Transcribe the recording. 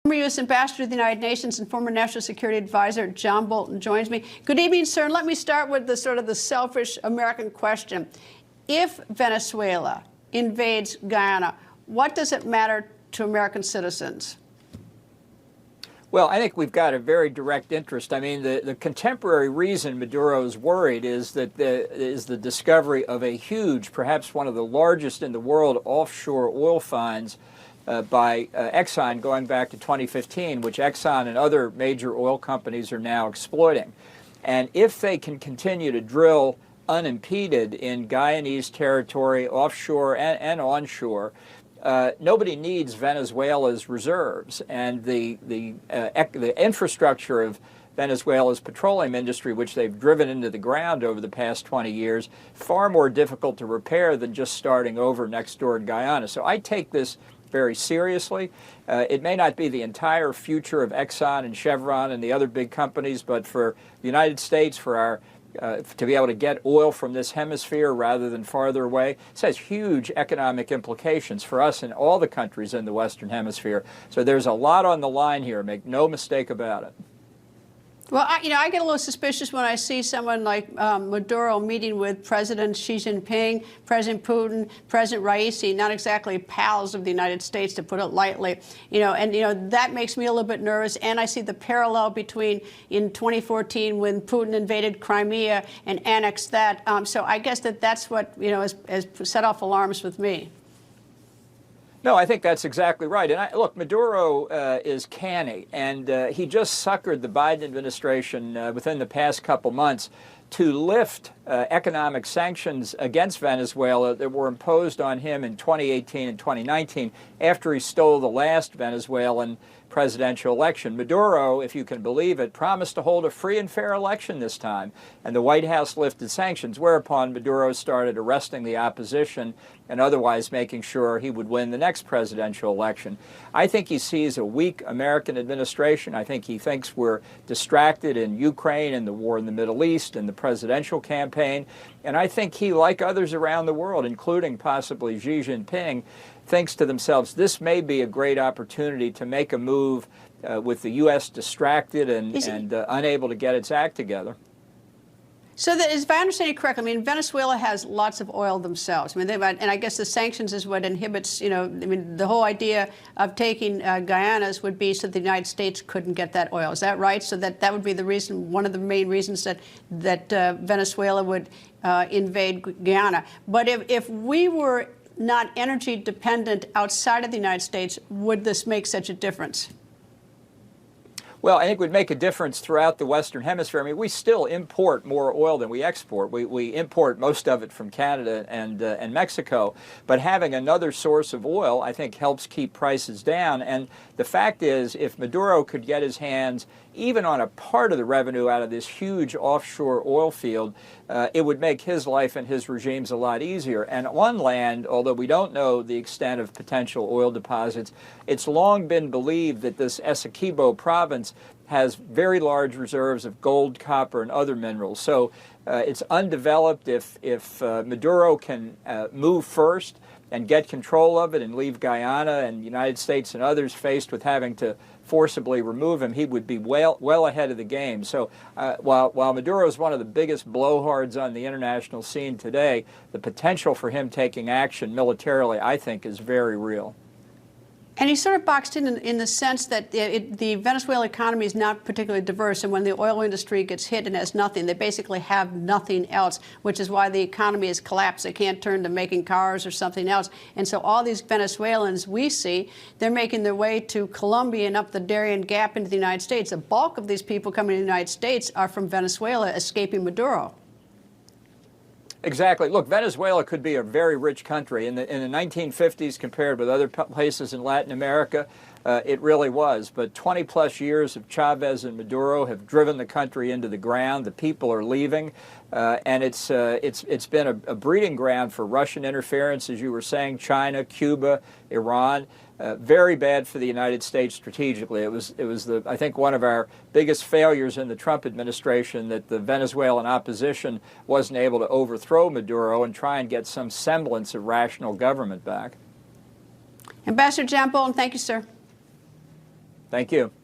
Former U.S. Ambassador to the United Nations and former National Security Advisor John Bolton joins me. Good evening, sir. And let me start with the sort of the selfish American question. If Venezuela invades Guyana, what does it matter to American citizens? Well, I think we've got a very direct interest. I mean, the contemporary reason Maduro is worried is that the discovery of a huge, perhaps one of the largest in the world, offshore oil finds by Exxon going back to 2015, which Exxon and other major oil companies are now exploiting. And if they can continue to drill unimpeded in Guyanese territory, offshore and onshore, nobody needs Venezuela's reserves. And the infrastructure of Venezuela's petroleum industry, which they've driven into the ground over the past 20 years, far more difficult to repair than just starting over next door in Guyana. So I take this very seriously. It may not be the entire future of Exxon and Chevron and the other big companies, but for the United States, for our to be able to get oil from this hemisphere rather than farther away, this has huge economic implications for us and all the countries in the Western Hemisphere. So there's a lot on the line here, make no mistake about it. Well, I get a little suspicious when I see someone like Maduro meeting with President Xi Jinping, President Putin, President Raisi, not exactly pals of the United States, to put it lightly. That makes me a little bit nervous. And I see the parallel between in 2014 when Putin invaded Crimea and annexed that. So I guess that's what has set off alarms with me. No, I think that's exactly right. And look, Maduro is canny, and he just suckered the Biden administration within the past couple months to lift economic sanctions against Venezuela that were imposed on him in 2018 and 2019 after he stole the last Venezuelan presidential election. Maduro, if you can believe it, promised to hold a free and fair election this time, and the White House lifted sanctions, whereupon Maduro started arresting the opposition and otherwise making sure he would win the next presidential election. I think he sees a weak American administration. I think he thinks we're distracted in Ukraine and the war in the Middle East and the presidential campaign. And I think he, like others around the world, including possibly Xi Jinping, thinks to themselves, this may be a great opportunity to make a move with the U.S. distracted and unable to get its act together. So that, if I understand it correctly, I mean, Venezuela has lots of oil themselves. I mean, and I guess the sanctions is what inhibits, the whole idea of taking Guyanas would be so the United States couldn't get that oil. Is that right? So that would be the reason, one of the main reasons that Venezuela would invade Guyana. But if we were not energy dependent outside of the United States, would this make such a difference? Well, I think it would make a difference throughout the Western Hemisphere. I mean, we still import more oil than we export. We import most of it from Canada and Mexico. But having another source of oil, I think, helps keep prices down. And the fact is, if Maduro could get his hands even on a part of the revenue out of this huge offshore oil field, it would make his life and his regimes a lot easier. And on land, although we don't know the extent of potential oil deposits, it's long been believed that this Essequibo province has very large reserves of gold, copper, and other minerals. So it's undeveloped. If Maduro can move first and get control of it and leave Guyana and the United States and others faced with having to forcibly remove him, he would be well ahead of the game. So while Maduro is one of the biggest blowhards on the international scene today, the potential for him taking action militarily, I think, is very real. And he's sort of boxed in the sense that the Venezuelan economy is not particularly diverse, and when the oil industry gets hit and has nothing, they basically have nothing else, which is why the economy has collapsed. They can't turn to making cars or something else. And so all these Venezuelans we see, they're making their way to Colombia and up the Darien Gap into the United States. The bulk of these people coming to the United States are from Venezuela, escaping Maduro. Exactly. Look, Venezuela could be a very rich country. In the 1950s, compared with other places in Latin America, it really was. But 20-plus years of Chavez and Maduro have driven the country into the ground. The people are leaving, and it's been a breeding ground for Russian interference, as you were saying, China, Cuba, Iran. Very bad for the United States strategically. It was I think one of our biggest failures in the Trump administration, that the Venezuelan opposition wasn't able to overthrow Maduro and try and get some semblance of rational government back. Ambassador John Bolton, thank you, sir. Thank you.